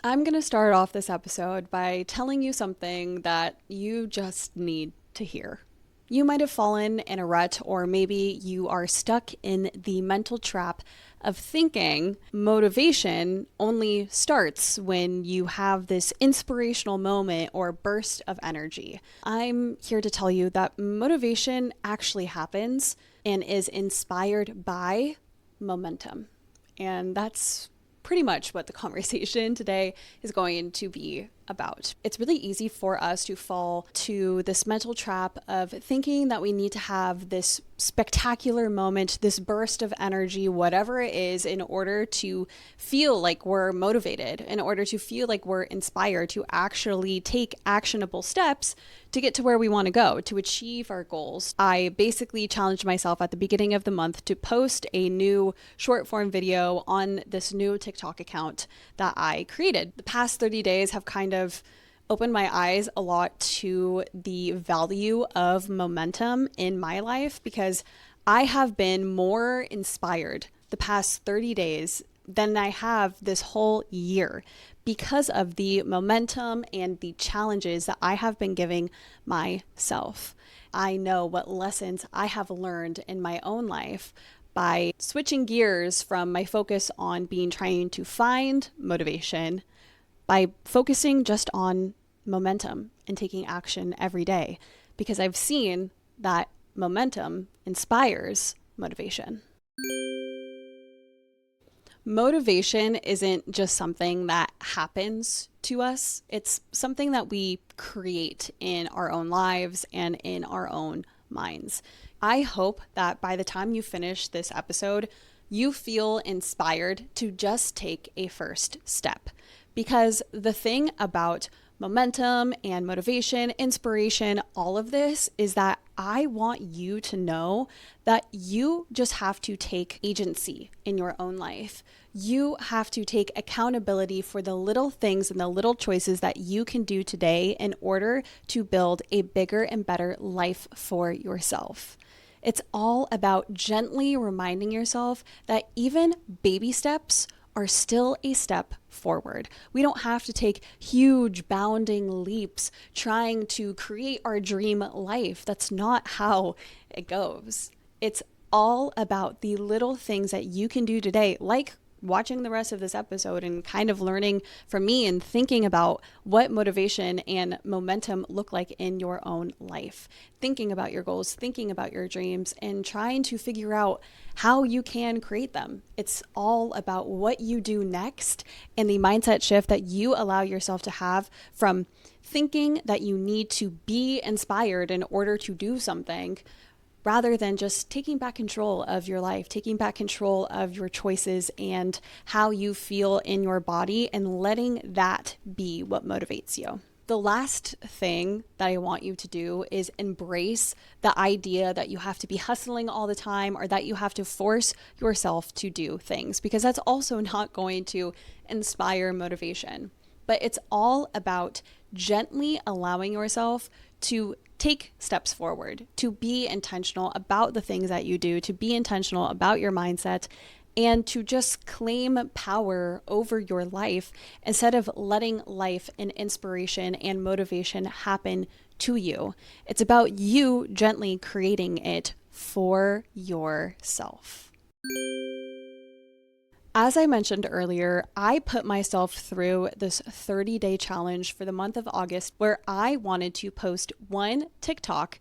I'm going to start off this episode by telling you something that you just need to hear. You might have fallen in a rut, or maybe you are stuck in the mental trap of thinking motivation only starts when you have this inspirational moment or burst of energy. I'm here to tell you that motivation actually happens and is inspired by momentum. And that's pretty much what the conversation today is going to be about. It's really easy for us to fall to this mental trap of thinking that we need to have this spectacular moment, this burst of energy, whatever it is, in order to feel like we're motivated, in order to feel like we're inspired to actually take actionable steps to get to where we want to go, to achieve our goals. I basically challenged myself at the beginning of the month to post a new short form video on this new TikTok account that I created. The past 30 days have kind of opened my eyes a lot to the value of momentum in my life, because I have been more inspired the past 30 days than I have this whole year because of the momentum and the challenges that I have been giving myself. I know what lessons I have learned in my own life by switching gears from my focus on trying to find motivation by focusing just on momentum and taking action every day, because I've seen that momentum inspires motivation. Motivation isn't just something that happens to us. It's something that we create in our own lives and in our own minds. I hope that by the time you finish this episode, you feel inspired to just take a first step. Because the thing about momentum and motivation, inspiration, all of this is that I want you to know that you just have to take agency in your own life. You have to take accountability for the little things and the little choices that you can do today in order to build a bigger and better life for yourself. It's all about gently reminding yourself that even baby steps are still a step forward. We don't have to take huge bounding leaps trying to create our dream life. That's not how it goes. It's all about the little things that you can do today, like watching the rest of this episode and kind of learning from me and thinking about what motivation and momentum look like in your own life, thinking about your goals, thinking about your dreams, and trying to figure out how you can create them. It's all about what you do next and the mindset shift that you allow yourself to have from thinking that you need to be inspired in order to do something, rather than just taking back control of your life, taking back control of your choices and how you feel in your body, and letting that be what motivates you. The last thing that I want you to do is embrace the idea that you have to be hustling all the time, or that you have to force yourself to do things, because that's also not going to inspire motivation. But it's all about gently allowing yourself to take steps forward, to be intentional about the things that you do, to be intentional about your mindset, and to just claim power over your life instead of letting life and inspiration and motivation happen to you. It's about you gently creating it for yourself. As I mentioned earlier, I put myself through this 30-day challenge for the month of August, where I wanted to post one TikTok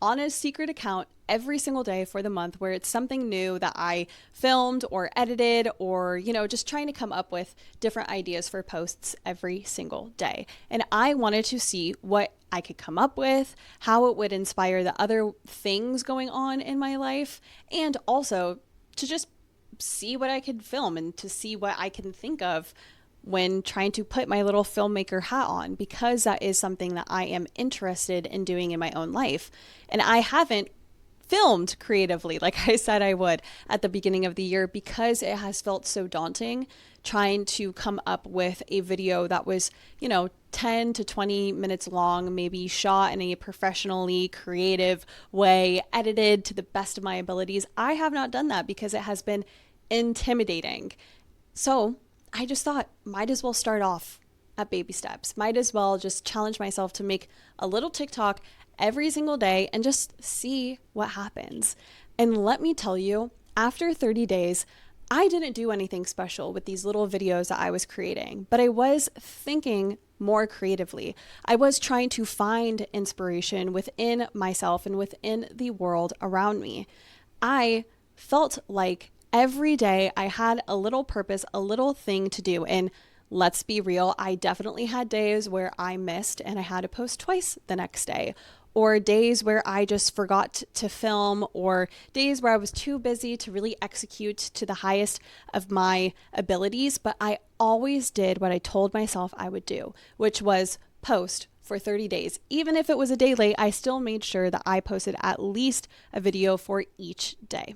on a secret account every single day for the month, where it's something new that I filmed or edited, or, just trying to come up with different ideas for posts every single day. And I wanted to see what I could come up with, how it would inspire the other things going on in my life, and also to just see what I could film and to see what I can think of when trying to put my little filmmaker hat on, because that is something that I am interested in doing in my own life. And I haven't filmed creatively like I said I would at the beginning of the year, because it has felt so daunting trying to come up with a video that was, 10 to 20 minutes long, maybe shot in a professionally creative way, edited to the best of my abilities. I have not done that because it has been intimidating. So I just thought, might as well start off at baby steps. Might as well just challenge myself to make a little TikTok every single day and just see what happens. And let me tell you, after 30 days, I didn't do anything special with these little videos that I was creating, but I was thinking more creatively. I was trying to find inspiration within myself and within the world around me. I felt like every day I had a little purpose, a little thing to do. And let's be real, I definitely had days where I missed and I had to post twice the next day, or days where I just forgot to film, or days where I was too busy to really execute to the highest of my abilities. But I always did what I told myself I would do, which was post for 30 days. Even if it was a day late, I still made sure that I posted at least a video for each day.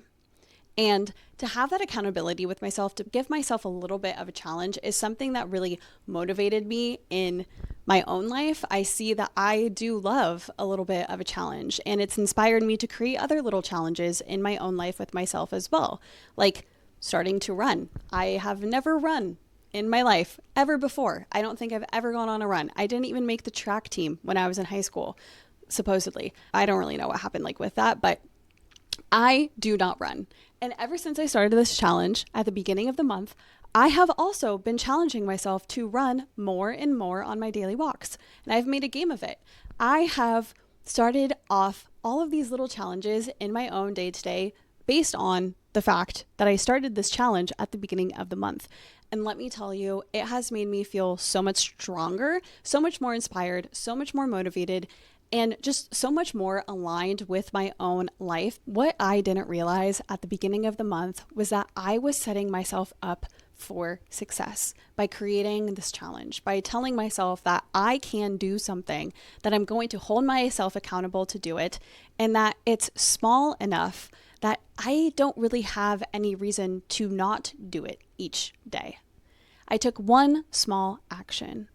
And to have that accountability with myself, to give myself a little bit of a challenge, is something that really motivated me in my own life. I see that I do love a little bit of a challenge, and it's inspired me to create other little challenges in my own life with myself as well, like starting to run. I have never run in my life ever before. I don't think I've ever gone on a run. I didn't even make the track team when I was in high school, supposedly. I don't really know what happened with that, but I do not run. And ever since I started this challenge at the beginning of the month, I have also been challenging myself to run more and more on my daily walks. And I've made a game of it. I have started off all of these little challenges in my own day to day based on the fact that I started this challenge at the beginning of the month. And let me tell you, it has made me feel so much stronger, so much more inspired, so much more motivated, and just so much more aligned with my own life. What I didn't realize at the beginning of the month was that I was setting myself up for success by creating this challenge, by telling myself that I can do something, that I'm going to hold myself accountable to do it, and that it's small enough that I don't really have any reason to not do it each day. I took one small action,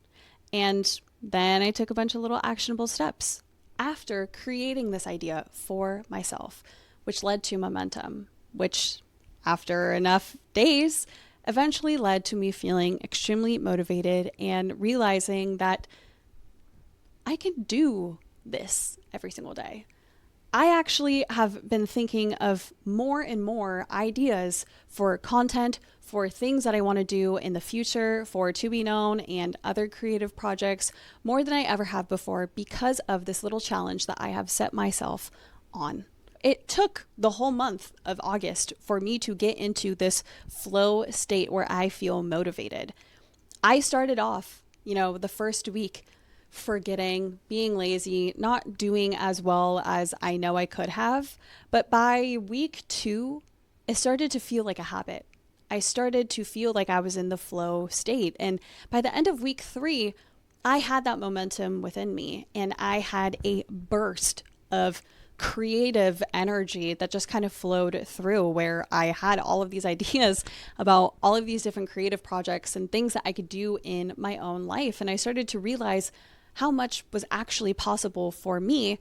and then I took a bunch of little actionable steps after creating this idea for myself, which led to momentum, which after enough days eventually led to me feeling extremely motivated and realizing that I can do this every single day. I actually have been thinking of more and more ideas for content, for things that I want to do in the future, for To Be Known and other creative projects, more than I ever have before because of this little challenge that I have set myself on. It took the whole month of August for me to get into this flow state where I feel motivated. I started off, the first week forgetting, being lazy, not doing as well as I know I could have. But by week 2, it started to feel like a habit. I started to feel like I was in the flow state. And by the end of week 3, I had that momentum within me, and I had a burst of creative energy that just kind of flowed through, where I had all of these ideas about all of these different creative projects and things that I could do in my own life. And I started to realize how much was actually possible for me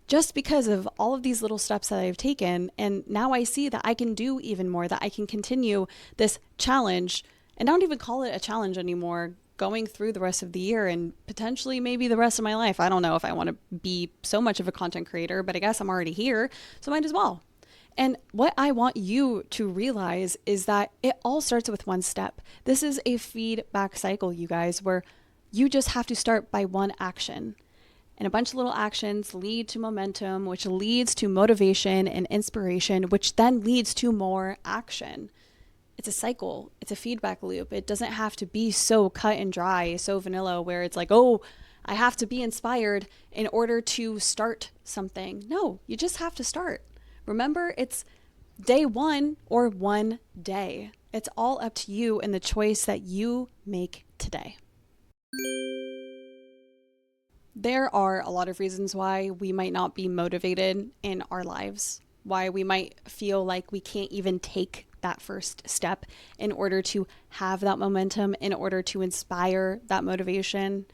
just because of all of these little steps that I've taken. And now I see that I can do even more, that I can continue this challenge, and I don't even call it a challenge anymore, going through the rest of the year and potentially maybe the rest of my life. I don't know if I want to be so much of a content creator, but I guess I'm already here, so might as well. And what I want you to realize is that it all starts with one step. This is a feedback cycle, you guys, where you just have to start by one action. And a bunch of little actions lead to momentum, which leads to motivation and inspiration, which then leads to more action. It's a cycle. It's a feedback loop. It doesn't have to be so cut and dry, so vanilla, where it's like, oh, I have to be inspired in order to start something. No, you just have to start. Remember, it's day 1 or one day. It's all up to you and the choice that you make today. There are a lot of reasons why we might not be motivated in our lives, why we might feel like we can't even take that first step in order to have that momentum, in order to inspire that motivation.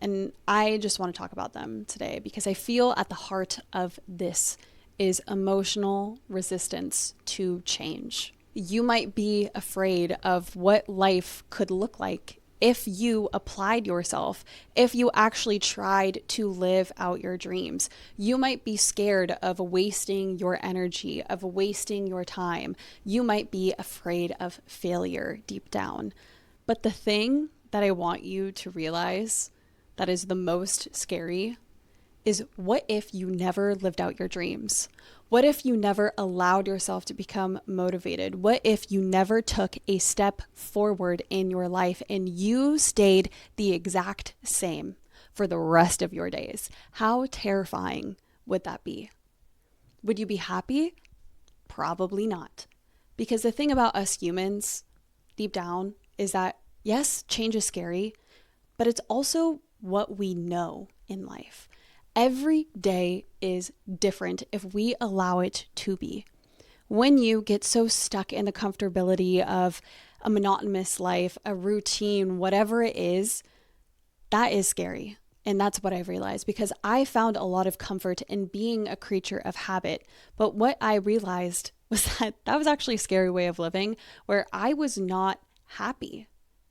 And I just want to talk about them today because I feel at the heart of this is emotional resistance to change. You might be afraid of what life could look like if you applied yourself, if you actually tried to live out your dreams. You might be scared of wasting your energy, of wasting your time. You might be afraid of failure deep down. But the thing that I want you to realize that is the most scary is, what if you never lived out your dreams? What if you never allowed yourself to become motivated? What if you never took a step forward in your life and you stayed the exact same for the rest of your days? How terrifying would that be? Would you be happy? Probably not. Because the thing about us humans, deep down, is that yes, change is scary, but it's also what we know in life. Every day is different if we allow it to be. When you get so stuck in the comfortability of a monotonous life, a routine, whatever it is, that is scary. And that's what I've realized, because I found a lot of comfort in being a creature of habit. But what I realized was that that was actually a scary way of living, where I was not happy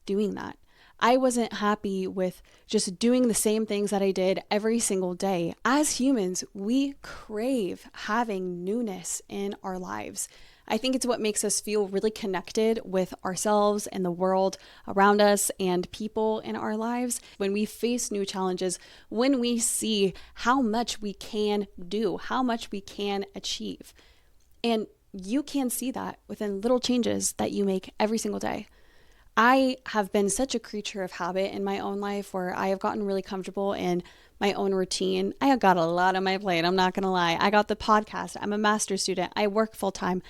doing that. I wasn't happy with just doing the same things that I did every single day. As humans, we crave having newness in our lives. I think it's what makes us feel really connected with ourselves and the world around us and people in our lives. When we face new challenges, when we see how much we can do, how much we can achieve. And you can see that within little changes that you make every single day. I have been such a creature of habit in my own life, where I have gotten really comfortable in my own routine. I have got a lot on my plate. I'm not going to lie. I got the podcast. I'm a master's student. I work full time.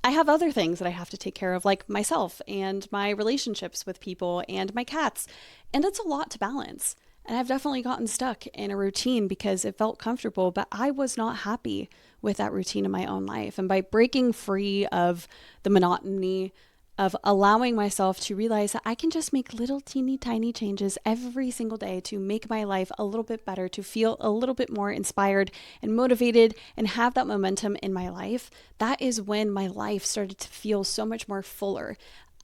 I have other things that I have to take care of, like myself and my relationships with people and my cats. And it's a lot to balance. And I've definitely gotten stuck in a routine because it felt comfortable, but I was not happy with that routine in my own life. And by breaking free of the monotony, of allowing myself to realize that I can just make little teeny tiny changes every single day to make my life a little bit better, to feel a little bit more inspired and motivated and have that momentum in my life, that is when my life started to feel so much more fuller.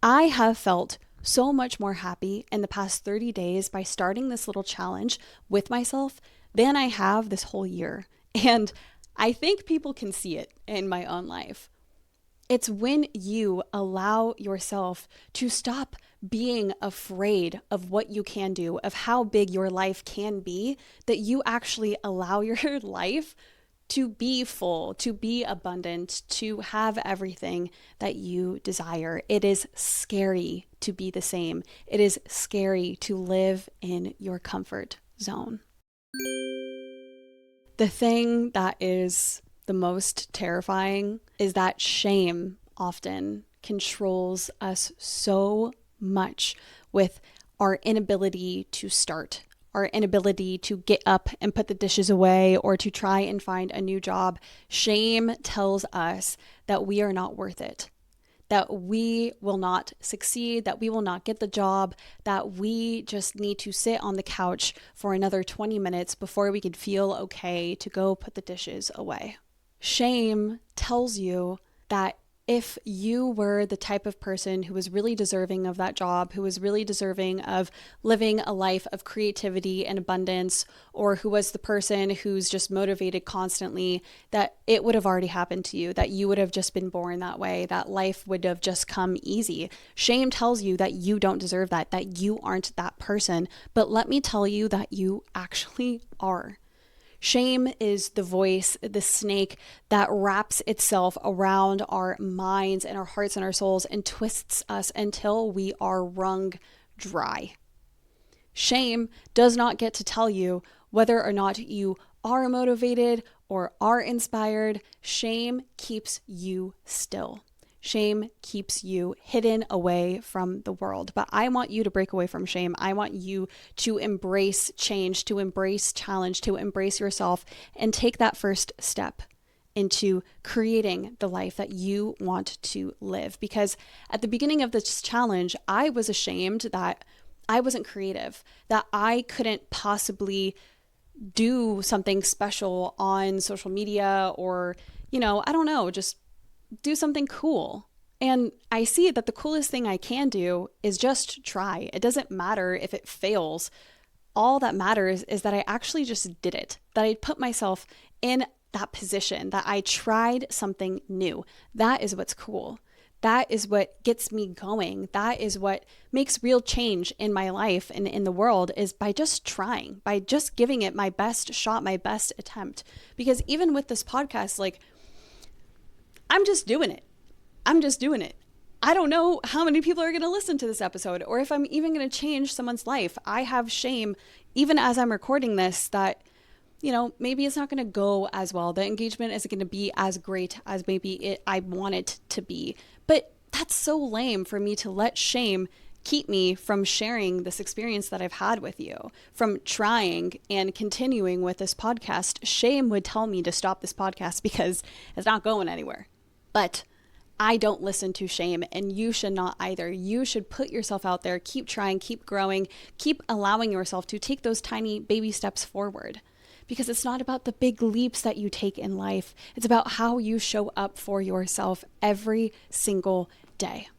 I have felt so much more happy in the past 30 days by starting this little challenge with myself than I have this whole year. And I think people can see it in my own life. It's when you allow yourself to stop being afraid of what you can do, of how big your life can be, that you actually allow your life to be full, to be abundant, to have everything that you desire. It is scary to be the same. It is scary to live in your comfort zone. The thing that is the most terrifying is that shame often controls us so much, with our inability to start, our inability to get up and put the dishes away or to try and find a new job. Shame tells us that we are not worth it, that we will not succeed, that we will not get the job, that we just need to sit on the couch for another 20 minutes before we can feel okay to go put the dishes away. Shame tells you that if you were the type of person who was really deserving of that job, who was really deserving of living a life of creativity and abundance, or who was the person who's just motivated constantly, that it would have already happened to you, that you would have just been born that way, that life would have just come easy. Shame tells you that you don't deserve that you aren't that person. But let me tell you that you actually are. Shame is the voice, the snake that wraps itself around our minds and our hearts and our souls and twists us until we are wrung dry. Shame does not get to tell you whether or not you are motivated or are inspired. Shame keeps you still. Shame keeps you hidden away from the world. But I want you to break away from shame. I want you to embrace change, to embrace challenge, to embrace yourself, and take that first step into creating the life that you want to live. Because at the beginning of this challenge, I was ashamed that I wasn't creative, that I couldn't possibly do something special on social media, or, I don't know, just do something cool. And I see that the coolest thing I can do is just try. It doesn't matter if it fails. All that matters is that I actually just did it, that I put myself in that position, that I tried something new. That is what's cool. That is what gets me going. That is what makes real change in my life and in the world, is by just trying, by just giving it my best shot, my best attempt. Because even with this podcast, like, I'm just doing it. I don't know how many people are going to listen to this episode, or if I'm even going to change someone's life. I have shame, even as I'm recording this, that, maybe it's not going to go as well. The engagement isn't going to be as great as maybe I want it to be. But that's so lame for me to let shame keep me from sharing this experience that I've had with you, from trying and continuing with this podcast. Shame would tell me to stop this podcast because it's not going anywhere. But I don't listen to shame, and you should not either. You should put yourself out there, keep trying, keep growing, keep allowing yourself to take those tiny baby steps forward. Because it's not about the big leaps that you take in life. It's about how you show up for yourself every single day.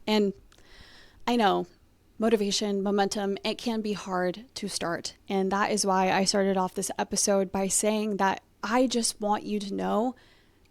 And I know motivation, momentum, it can be hard to start. And that is why I started off this episode by saying that I just want you to know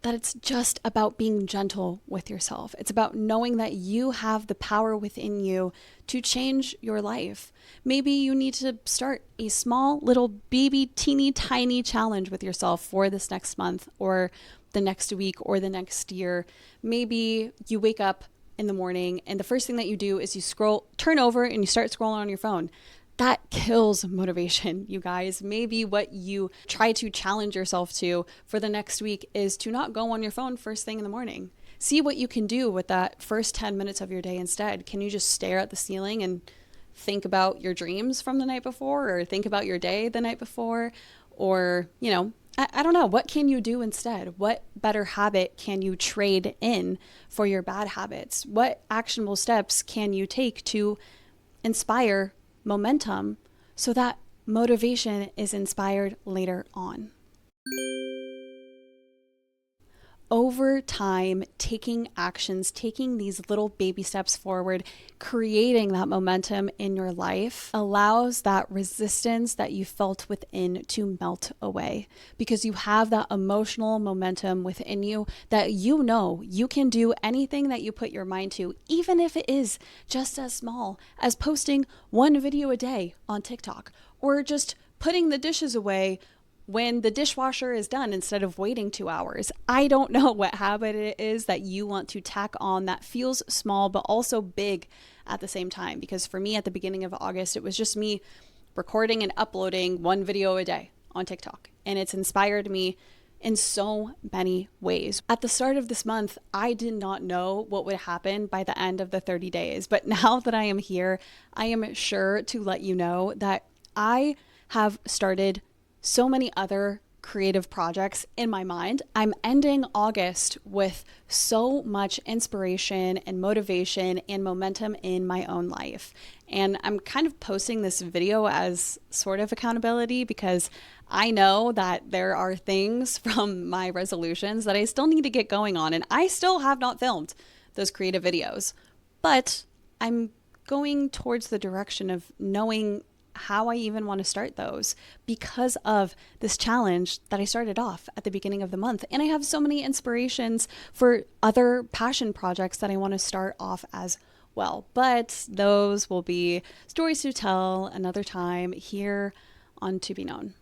that it's just about being gentle with yourself. It's about knowing that you have the power within you to change your life. Maybe you need to start a small little baby teeny tiny challenge with yourself for this next month or the next week or the next year. Maybe you wake up in the morning and the first thing that you do is you turn over and you start scrolling on your phone. That kills motivation, you guys. Maybe what you try to challenge yourself to for the next week is to not go on your phone first thing in the morning. See what you can do with that first 10 minutes of your day instead. Can you just stare at the ceiling and think about your dreams from the night before, or think about your day the night before? Or, I don't know. What can you do instead? What better habit can you trade in for your bad habits? What actionable steps can you take to inspire momentum so that motivation is inspired later on? Over time, taking actions, taking these little baby steps forward, creating that momentum in your life allows that resistance that you felt within to melt away, because you have that emotional momentum within you that you can do anything that you put your mind to, even if it is just as small as posting one video a day on TikTok, or just putting the dishes away when the dishwasher is done instead of waiting 2 hours. I don't know what habit it is that you want to tack on that feels small but also big at the same time. Because for me, at the beginning of August, it was just me recording and uploading one video a day on TikTok. And it's inspired me in so many ways. At the start of this month, I did not know what would happen by the end of the 30 days. But now that I am here, I am sure to let you know that I have started so many other creative projects in my mind. I'm ending August with so much inspiration and motivation and momentum in my own life. And I'm kind of posting this video as sort of accountability, because I know that there are things from my resolutions that I still need to get going on. And I still have not filmed those creative videos, but I'm going towards the direction of knowing how I even want to start those because of this challenge that I started off at the beginning of the month. And I have so many inspirations for other passion projects that I want to start off as well. But those will be stories to tell another time here on To Be Known.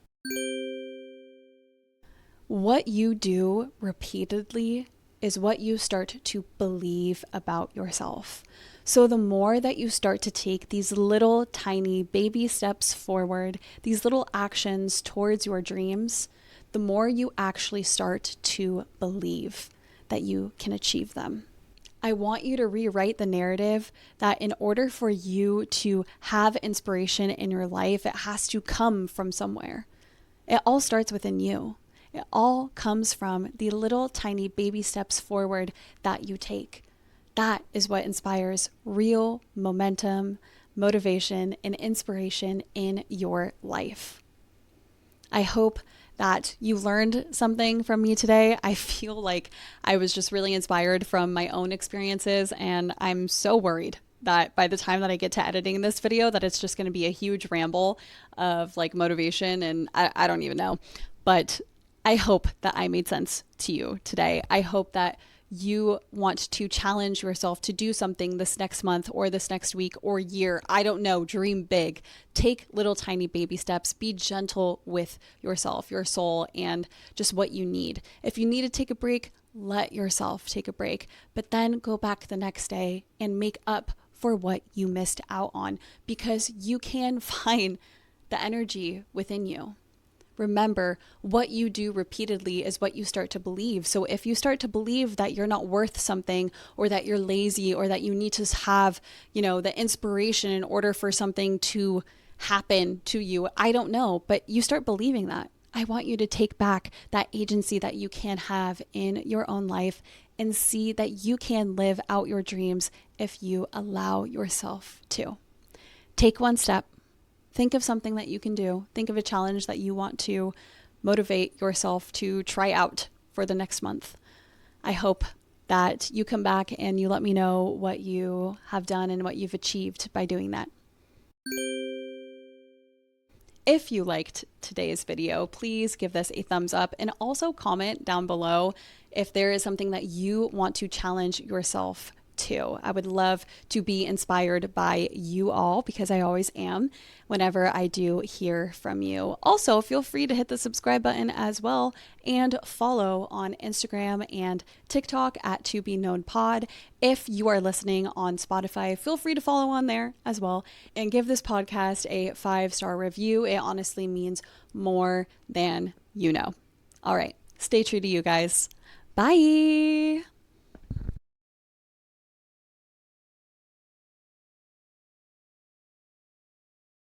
What you do repeatedly is what you start to believe about yourself. So the more that you start to take these little tiny baby steps forward, these little actions towards your dreams, the more you actually start to believe that you can achieve them. I want you to rewrite the narrative that in order for you to have inspiration in your life, it has to come from somewhere. It all starts within you. It all comes from the little tiny baby steps forward that you take. That is what inspires real momentum, motivation, and inspiration in your life. I hope that you learned something from me today. I feel like I was just really inspired from my own experiences, and I'm so worried that by the time that I get to editing this video that it's just going to be a huge ramble of like motivation, and I don't even know. But I hope that I made sense to you today. I hope that you want to challenge yourself to do something this next month or this next week or year. I don't know. Dream big. Take little tiny baby steps. Be gentle with yourself, your soul, and just what you need. If you need to take a break, let yourself take a break, but then go back the next day and make up for what you missed out on, because you can find the energy within you. Remember, what you do repeatedly is what you start to believe. So if you start to believe that you're not worth something, or that you're lazy, or that you need to have, the inspiration in order for something to happen to you, I don't know, but you start believing that. I want you to take back that agency that you can have in your own life and see that you can live out your dreams if you allow yourself to. Take one step. Think of something that you can do. Think of a challenge that you want to motivate yourself to try out for the next month. I hope that you come back and you let me know what you have done and what you've achieved by doing that. If you liked today's video, please give this a thumbs up, and also comment down below if there is something that you want to challenge yourself to. I would love to be inspired by you all, because I always am whenever I do hear from you. Also, feel free to hit the subscribe button as well, and follow on Instagram and TikTok at To Be Known Pod. If you are listening on Spotify, feel free to follow on there as well, and give this podcast a 5-star review. It honestly means more than you know. All right, stay true to you guys. Bye.